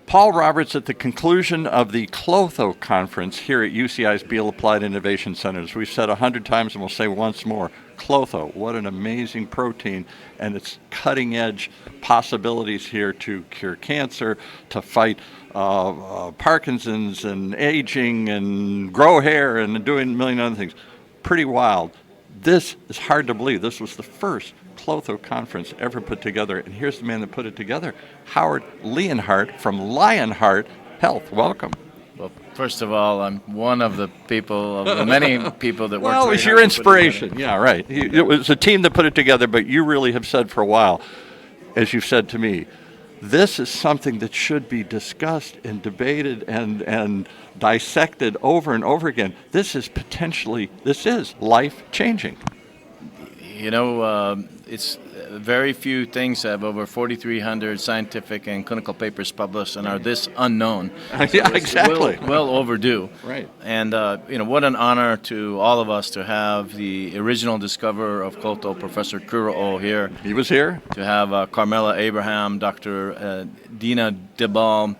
Paul Roberts at the conclusion of the KLOTHO conference here at UCI's Beall Applied Innovation Centers. We've said 100 times and we'll say once more, KLOTHO, what an amazing protein and its cutting edge possibilities here to cure cancer, to fight Parkinson's and aging and grow hair and doing a million other things. Pretty wild. This is hard to believe. This was the first KLOTHO conference ever put together, and here's the man that put it together, Howard Leonhardt from Lionheart Health. Welcome. Well, first of all, I'm one of the people, of the many people that work. Well, it was your inspiration. Yeah, right. It was a team that put it together, but you really have said for a while, as you've said to me, this is something that should be discussed and debated and dissected over and over again. This is life-changing. You know, it's very few things have over 4,300 scientific and clinical papers published and are this unknown. Yeah, exactly. Well overdue. Right. And, you know, what an honor to all of us to have the original discoverer of KLOTHO, Professor Kuro here. He was here. To have Carmela Abraham, Dr. Dina Beall.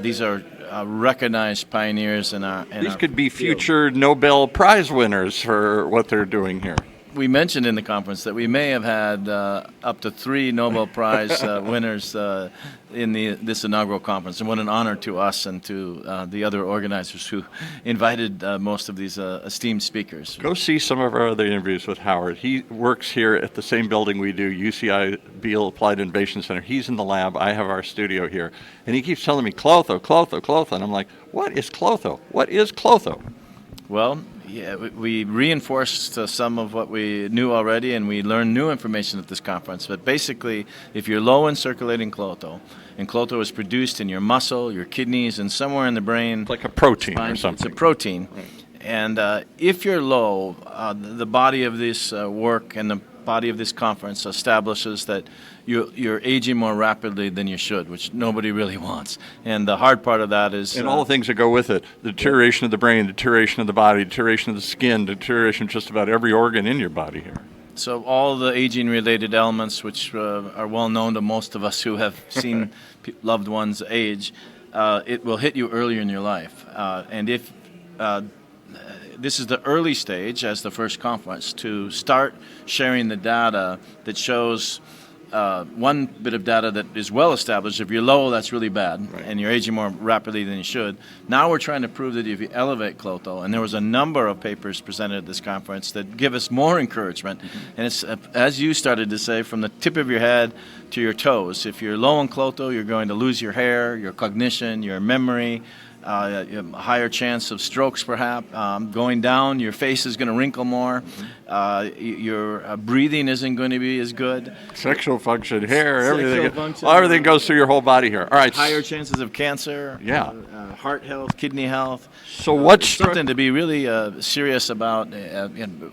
These are recognized pioneers in our These could be future Nobel Prize winners for what they're doing here. We mentioned in the conference that we may have had up to 3 Nobel Prize winners in this inaugural conference, and what an honor to us and to the other organizers who invited most of these esteemed speakers. Go see some of our other interviews with Howard. He works here at the same building we do, UCI Beall Applied Innovation Center. He's in the lab. I have our studio here. And he keeps telling me, KLOTHO, KLOTHO, KLOTHO. And I'm like, what is KLOTHO? What is KLOTHO? Well, yeah, we reinforced some of what we knew already, and we learned new information at this conference. But basically, if you're low in circulating KLOTHO, and KLOTHO is produced in your muscle, your kidneys, and somewhere in the brain. It's like a protein or something. It's a protein. Right. And if you're low, the body of this work and the body of this conference establishes that you're aging more rapidly than you should, which nobody really wants. And the hard part of that is... And all the things that go with it, the deterioration of the brain, deterioration of the body, deterioration of the skin, deterioration of just about every organ in your body here. So all the aging-related elements, which are well known to most of us who have seen loved ones age, it will hit you earlier in your life. And if this is the early stage, as the first conference, to start sharing the data that shows one bit of data that is well established. If you're low, that's really bad, right, and you're aging more rapidly than you should. Now we're trying to prove that if you elevate KLOTHO, and there was a number of papers presented at this conference that give us more encouragement. And it's, as you started to say, from the tip of your head to your toes. If you're low in KLOTHO, you're going to lose your hair, your cognition, your memory, you have a higher chance of strokes, perhaps. Going down, your face is going to wrinkle more. Your breathing isn't going to be as good. Sexual function, hair, everything goes through your whole body here. All right. Higher chances of cancer. Yeah. Heart health, kidney health. So what's something to be really serious about?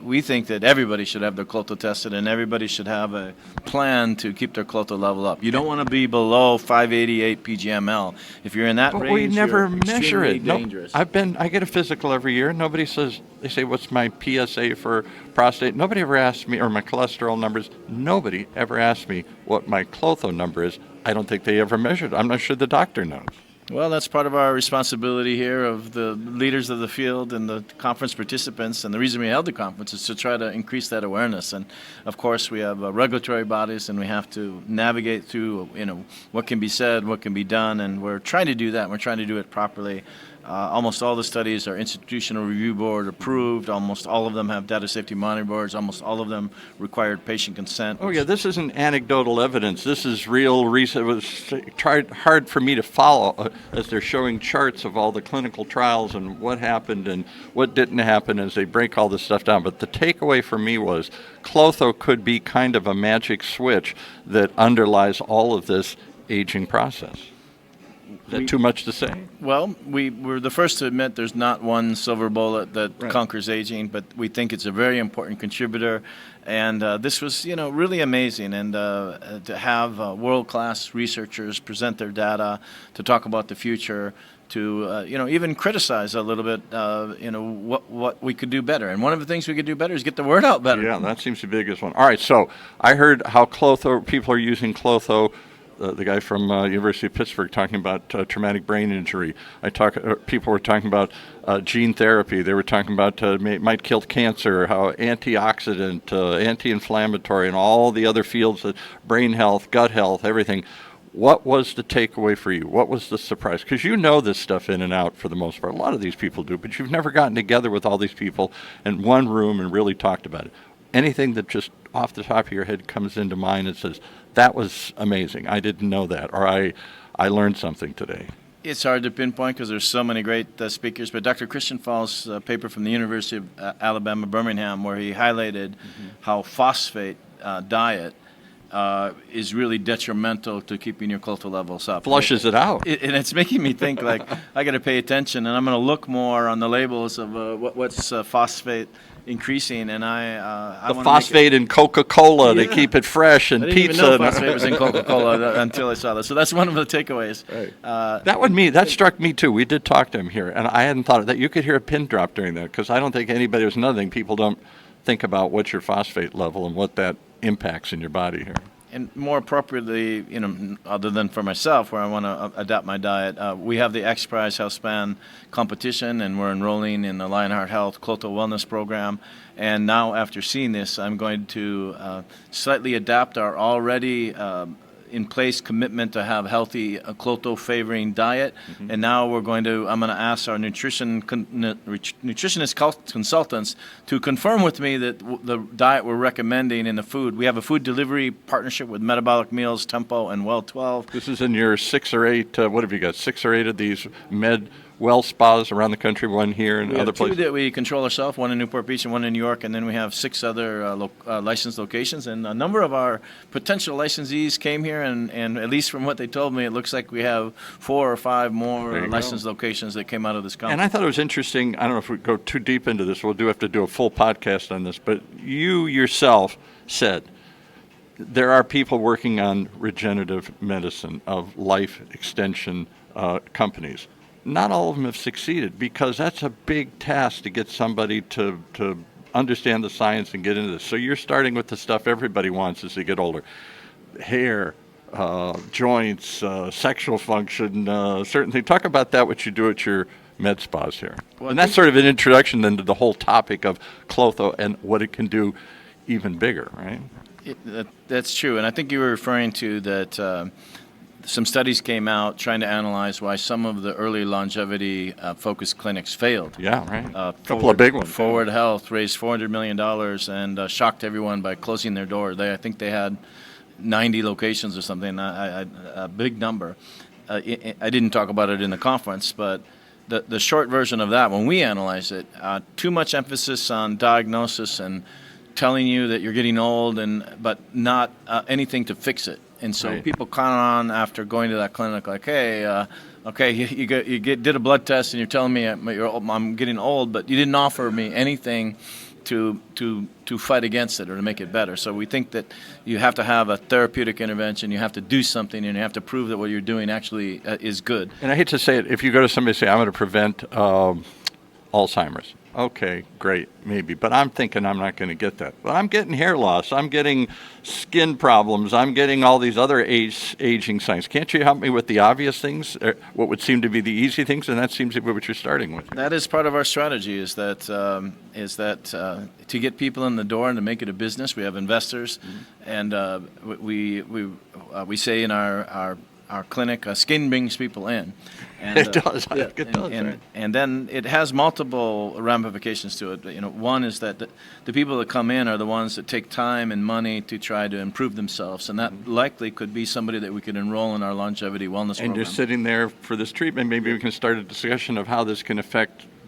We think that everybody should have their KLOTHO tested, and everybody should have a plan to keep their KLOTHO level up. You don't want to be below 588 pgml. If you're in that range, we never measure it. Dangerous. I get a physical every year. Nobody says, they say, what's my PSA for prostate? Nobody ever asks me, or my cholesterol numbers. Nobody ever asks me what my KLOTHO number is. I don't think they ever measured it. I'm not sure the doctor knows. Well, that's part of our responsibility here of the leaders of the field and the conference participants. And the reason we held the conference is to try to increase that awareness. And, of course, we have regulatory bodies, and we have to navigate through, what can be said, what can be done. And we're trying to do that. We're trying to do it properly. Almost all the studies are institutional review board approved. Almost all of them have data safety monitoring boards. Almost all of them required patient consent. Oh, yeah, this isn't anecdotal evidence. This is real research. It was hard for me to follow as they're showing charts of all the clinical trials and what happened and what didn't happen as they break all this stuff down. But the takeaway for me was KLOTHO could be kind of a magic switch that underlies all of this aging process. Is that too much to say? Well, we're the first to admit there's not one silver bullet that conquers aging, but we think it's a very important contributor. And this was, really amazing. And to have world-class researchers present their data, to talk about the future, to even criticize a little bit, what we could do better. And one of the things we could do better is get the word out better. Yeah, that seems the biggest one. All right, so I heard how KLOTHO, people are using KLOTHO the guy from University of Pittsburgh talking about traumatic brain injury. People were talking about gene therapy. They were talking about might kill cancer, how antioxidant, anti-inflammatory, and all the other fields, brain health, gut health, everything. What was the takeaway for you? What was the surprise? Because you know this stuff in and out for the most part. A lot of these people do, but you've never gotten together with all these people in one room and really talked about it. Anything that just off the top of your head comes into mind and says, that was amazing, I didn't know that, or I learned something today? It's hard to pinpoint because there's so many great speakers, but Dr. Christian Fall's paper from the University of Alabama, Birmingham, where he highlighted how phosphate diet is really detrimental to keeping your KLOTHO levels up. Flushes it out. And it's making me think, like, I got to pay attention, and I'm going to look more on the labels of what's phosphate increasing, and I the phosphate in Coca-Cola to keep it fresh, and I didn't pizza. even know phosphate was in Coca-Cola until I saw that. So that's one of the takeaways. Right. That struck me too. We did talk to him here, and I hadn't thought of that. You could hear a pin drop during that, because I don't think anybody. There's another thing, people don't think about what's your phosphate level and what that impacts in your body here. And more appropriately, other than for myself, where I want to adapt my diet, we have the X Prize Health Span competition, and we're enrolling in the Lionheart Health KLOTHO Wellness Program. And now, after seeing this, I'm going to slightly adapt our already in place commitment to have healthy KLOTHO favoring diet. And now I'm going to ask our nutritionist consultants to confirm with me that the diet we're recommending in the food. We have a food delivery partnership with Metabolic Meals, Tempo, and Well 12. This is in your 6 or 8, what have you got, 6 or 8 of these well spas around the country, one here and other places? 2 that we control ourselves, one in Newport Beach and one in New York, and then we have 6 other licensed locations. And a number of our potential licensees came here, and at least from what they told me, it looks like we have 4 or 5 more licensed locations that came out of this conference. And I thought it was interesting, I don't know if we go too deep into this, we'll have to do a full podcast on this, but you yourself said there are people working on regenerative medicine of life extension companies. Not all of them have succeeded, because that's a big task to get somebody to understand the science and get into this. So you're starting with the stuff everybody wants as they get older. Hair, joints, sexual function, certain things. Talk about that, what you do at your med spas here. Well, and that's sort of an introduction then to the whole topic of KLOTHO and what it can do even bigger, right? That's true. And I think you were referring to that some studies came out trying to analyze why some of the early longevity focused clinics failed. Yeah, right. A couple of big ones. Forward Health raised $400 million and shocked everyone by closing their door. I think they had 90 locations or something, a big number. I didn't talk about it in the conference, but the short version of that, when we analyze it, too much emphasis on diagnosis and telling you that you're getting old, but not anything to fix it. And so people count on after going to that clinic, like, hey, okay, you did a blood test and you're telling me I'm getting old, but you didn't offer me anything to fight against it or to make it better. So we think that you have to have a therapeutic intervention, you have to do something, and you have to prove that what you're doing actually is good. And I hate to say it, if you go to somebody and say, I'm going to prevent Alzheimer's. Okay, great, maybe. But I'm thinking I'm not going to get that. But I'm getting hair loss. I'm getting skin problems. I'm getting all these other aging signs. Can't you help me with the obvious things, what would seem to be the easy things? And that seems to be what you're starting with. That is part of our strategy, is that to get people in the door and to make it a business. We have investors, and we say in our clinic, skin brings people in. And, it does. It does. And then it has multiple ramifications to it. One is that the people that come in are the ones that take time and money to try to improve themselves, and that likely could be somebody that we could enroll in our longevity wellness program. And you're sitting there for this treatment. Maybe we can start a discussion of how this can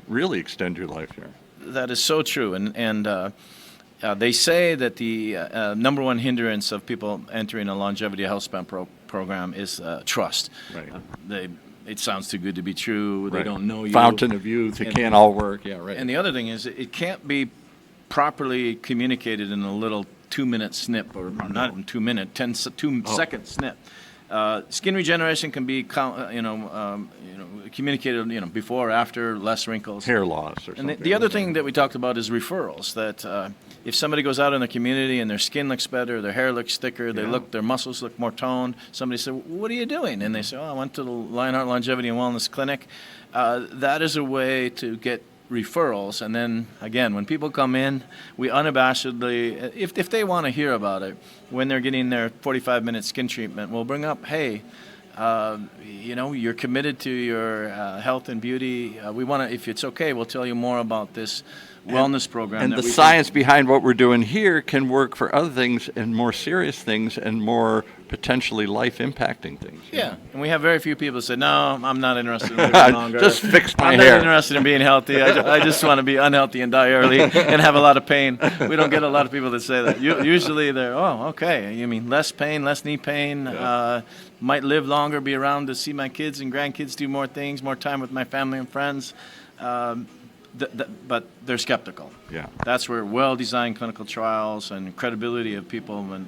really extend your life here. That is so true, and they say that the number one hindrance of people entering a longevity health span program is trust. Right. It sounds too good to be true. They don't know you. Fountain of youth. It can't all work. Yeah, right. And the other thing is, it can't be properly communicated in a little 2-minute snip, or not even 2 minute, 2-second snip. Skin regeneration can be, communicated, before or after, less wrinkles. Hair loss or And something. the other thing that we talked about is referrals. That if somebody goes out in the community and their skin looks better, their hair looks thicker, their muscles look more toned. Somebody said, "What are you doing?" And they say, "Oh, I went to the Lionheart Longevity and Wellness Clinic." That is a way to get referrals. And then again, when people come in, we unabashedly, if they want to hear about it, when they're getting their 45-minute skin treatment, we'll bring up, hey, you're committed to your health and beauty. We want to, if it's okay, we'll tell you more about this wellness program. And the science behind what we're doing here can work for other things and more serious things and more potentially life-impacting things. Yeah, and we have very few people that say, no, I'm not interested in living longer. Just fix my I'm hair. not interested in being healthy. I just want to be unhealthy and die early and have a lot of pain. We don't get a lot of people that say that. Usually they're, oh, okay, you mean less pain, less knee pain, might live longer, be around to see my kids and grandkids, do more things, more time with my family and friends. But they're skeptical. Yeah. That's where well-designed clinical trials and credibility of people and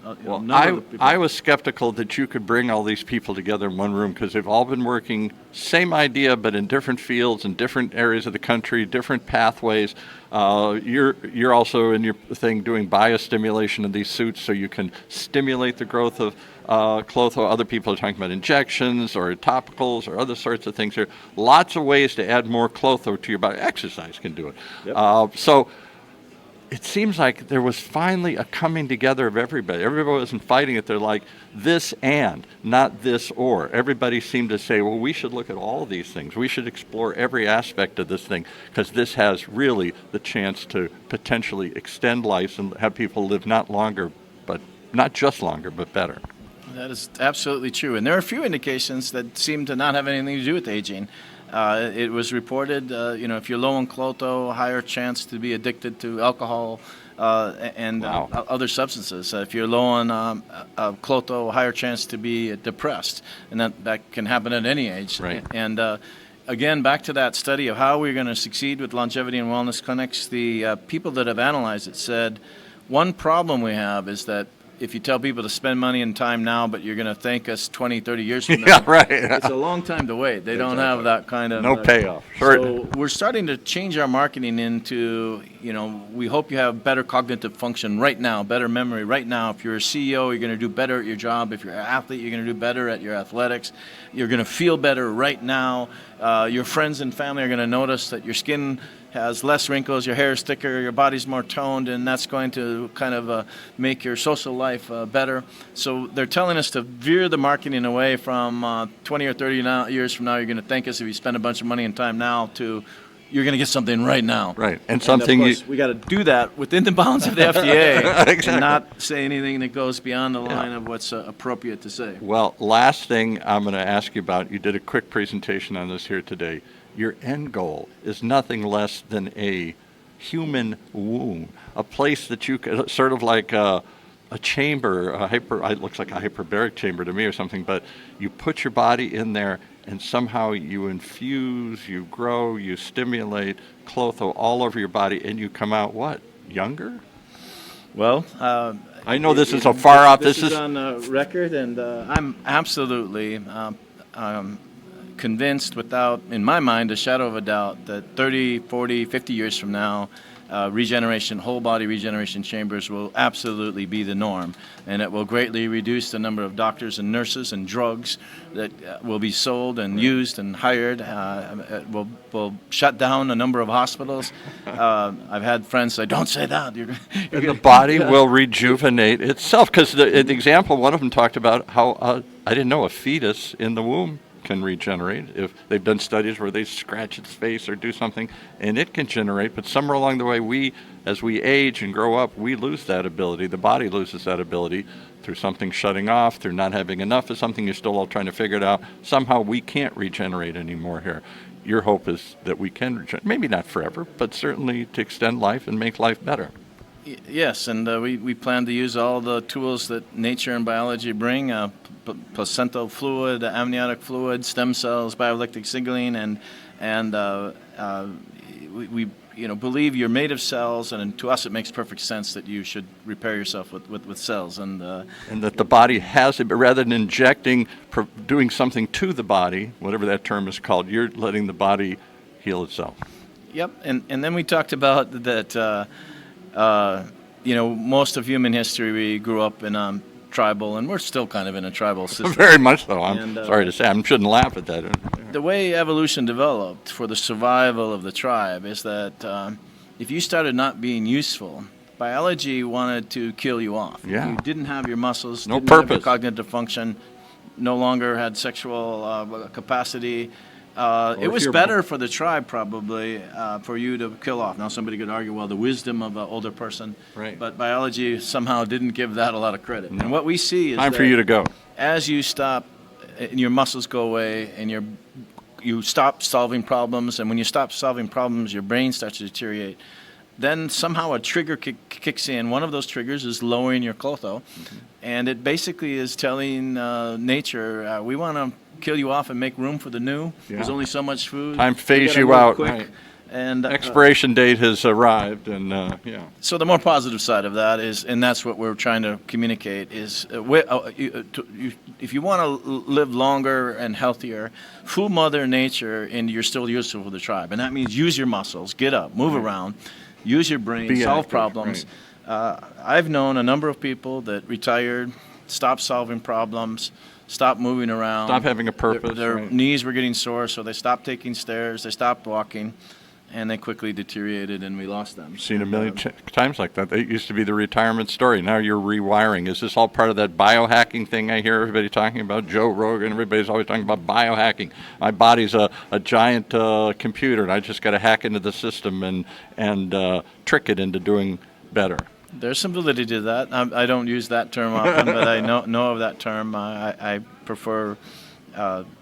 I was skeptical that you could bring all these people together in one room because they've all been working same idea but in different fields in different areas of the country, different pathways. You're also in your thing doing biostimulation in these suits so you can stimulate the growth of KLOTHO. Other people are talking about injections or topicals or other sorts of things. There are lots of ways to add more KLOTHO to your body. Exercise can do it. Yep. So it seems like there was finally a coming together of everybody. Everybody wasn't fighting it. They're like this and, not this or. Everybody seemed to say, well, we should look at all of these things. We should explore every aspect of this thing because this has really the chance to potentially extend life and have people live not longer, but not just longer, but better. That is absolutely true. And there are a few indications that seem to not have anything to do with aging. It was reported, if you're low in KLOTHO, higher chance to be addicted to alcohol and other substances. If you're low on KLOTHO, higher chance to be depressed. And that can happen at any age. Right. And again, back to that study of how we're going to succeed with longevity and wellness clinics, the people that have analyzed it said, one problem we have is that if you tell people to spend money and time now, but you're going to thank us 20, 30 years from now, Yeah, right. It's a long time to wait. They don't have that kind of... No payoff. Sure. So we're starting to change our marketing into, we hope you have better cognitive function right now, better memory right now. If you're a CEO, you're going to do better at your job. If you're an athlete, you're going to do better at your athletics. You're going to feel better right now. Your friends and family are going to notice that your skin has less wrinkles, your hair is thicker, your body's more toned, and that's going to kind of make your social life better. So they're telling us to veer the marketing away from 20 or 30 years from now, you're going to thank us if you spend a bunch of money and time now, to you're going to get something right now. Right, and something of course, we got to do that within the bounds of the FDA Exactly. and not say anything that goes beyond the line of what's appropriate to say. Well, last thing I'm going to ask you about, you did a quick presentation on this here today. Your end goal is nothing less than a human womb, a place that you could, sort of like a chamber, it looks like a hyperbaric chamber to me or something, but you put your body in there and somehow you infuse, you grow, you stimulate KLOTHO all over your body and you come out what? Younger? Well, I know this is a far off. This is on record, and I'm absolutely convinced without, in my mind, a shadow of a doubt that 30, 40, 50 years from now, whole body regeneration chambers will absolutely be the norm, and it will greatly reduce the number of doctors and nurses and drugs that will be sold and used and hired. It will shut down a number of hospitals. I've had friends say, don't say that. The body will rejuvenate itself, because the example, one of them talked about how, I didn't know, a fetus in the womb can regenerate. If they've done studies where they scratch its face or do something and it can generate, but somewhere along the way, as we age and grow up, we lose that ability. The body loses that ability through something shutting off, through not having enough of something. You're still all trying to figure it out. Somehow we can't regenerate anymore here. Your hope is that we can regenerate, maybe not forever, but certainly to extend life and make life better. Yes, and we plan to use all the tools that nature and biology bring, placental fluid, amniotic fluid, stem cells, bioelectric signaling, and we believe you're made of cells, and to us it makes perfect sense that you should repair yourself with cells. And that the body has it, but rather than injecting, doing something to the body, whatever that term is called, you're letting the body heal itself. Yep, and then we talked about that, most of human history we grew up in tribal, and we're still kind of in a tribal system. Very much so. I'm sorry to say, I shouldn't laugh at that. The way evolution developed for the survival of the tribe is that if you started not being useful, biology wanted to kill you off. Yeah. You didn't have your muscles, no didn't have purpose, your cognitive function, no longer had sexual capacity. It was better for the tribe probably for you to kill off. Now somebody could argue, well, the wisdom of an older person, right? But biology somehow didn't give that a lot of credit. No. And what we see is time for you to go. As you stop, and your muscles go away, and you stop solving problems, and when you stop solving problems, your brain starts to deteriorate. Then somehow a trigger kicks in. One of those triggers is lowering your KLOTHO, and it basically is telling nature, we want to kill you off and make room for the new. Yeah. There's only so much food. Time to phase you out. Quick. Right. And expiration date has arrived, and yeah. So the more positive side of that is, and that's what we're trying to communicate, is if you want to live longer and healthier, fool Mother Nature, and you're still useful for the tribe. And that means use your muscles, get up, move around, use your brain, solve problems. Right. I've known a number of people that retired, stopped solving problems, stopped moving around. Stop having a purpose. Their knees were getting sore, so they stopped taking stairs, they stopped walking, and they quickly deteriorated, and we lost them. Seen a million times like that. It used to be the retirement story. Now you're rewiring. Is this all part of that biohacking thing I hear everybody talking about? Joe Rogan, everybody's always talking about biohacking. My body's a giant computer, and I just got to hack into the system and trick it into doing better. There's some validity to that. I don't use that term often, but I know of that term. I prefer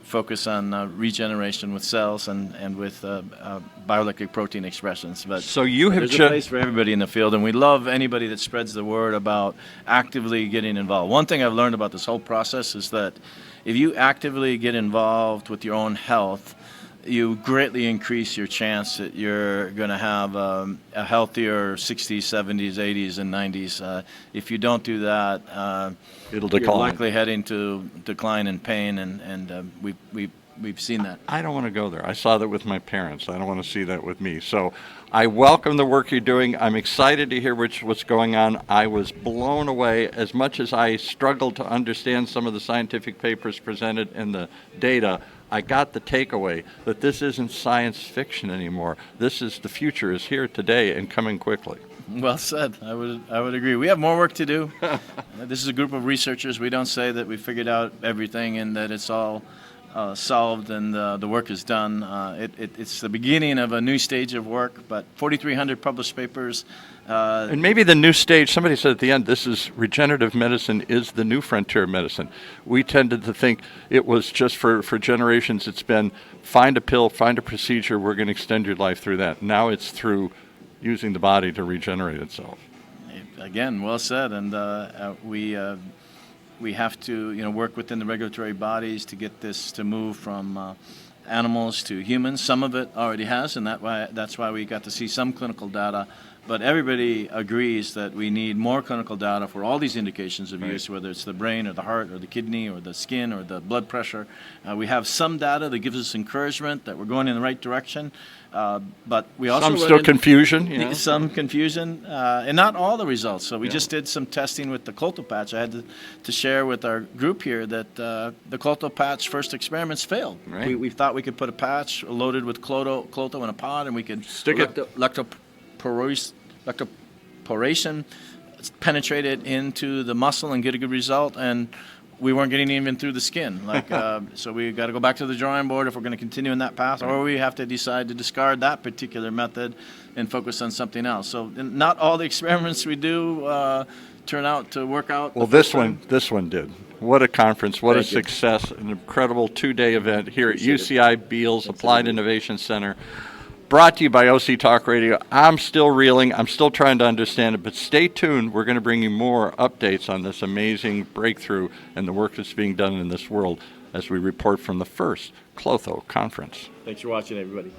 focus on regeneration with cells and with bioelectric protein expressions. But so you have there's a place for everybody in the field, and we love anybody that spreads the word about actively getting involved. One thing I've learned about this whole process is that if you actively get involved with your own health, you greatly increase your chance that you're going to have a healthier 60s, 70s, 80s, and 90s. If you don't do that, it'll decline. You're likely heading to decline and pain, and we've seen that. I don't want to go there. I saw that with my parents. I don't want to see that with me. So I welcome the work you're doing. I'm excited to hear what's going on. I was blown away. As much as I struggled to understand some of the scientific papers presented and the data, I got the takeaway that this isn't science fiction anymore. This is the future is here today and coming quickly. Well said. I would agree. We have more work to do. This is a group of researchers. We don't say that we figured out everything and that it's all solved and the work is done. It's the beginning of a new stage of work, but 4,300 published papers. And maybe the new stage, somebody said at the end, this is regenerative medicine is the new frontier of medicine. We tended to think it was just for generations. It's been find a pill, find a procedure, we're going to extend your life through that. Now it's through using the body to regenerate itself. Again, well said. And we have to work within the regulatory bodies to get this to move from animals to humans. Some of it already has, and that's why we got to see some clinical data. But everybody agrees that we need more clinical data for all these indications of use, whether it's the brain or the heart or the kidney or the skin or the blood pressure. We have some data that gives us encouragement that we're going in the right direction. But we also some still confusion, some confusion, and not all the results. So we just did some testing with the KLOTHO patch. I had to share with our group here that the KLOTHO patch first experiments failed. Right. We thought we could put a patch loaded with KLOTHO in a pod, and we could stick it. Electroporation, penetrate it into the muscle and get a good result, and we weren't getting even through the skin. So we got to go back to the drawing board if we're going to continue in that path, or we have to decide to discard that particular method and focus on something else. So not all the experiments we do turn out to work out. Well, this one did. What a conference! What a success! An incredible 2-day event here at UCI Beall's Applied Innovation Center. Brought to you by OC Talk Radio. I'm still reeling. I'm still trying to understand it, but stay tuned. We're going to bring you more updates on this amazing breakthrough and the work that's being done in this world as we report from the first KLOTHO conference. Thanks for watching, everybody.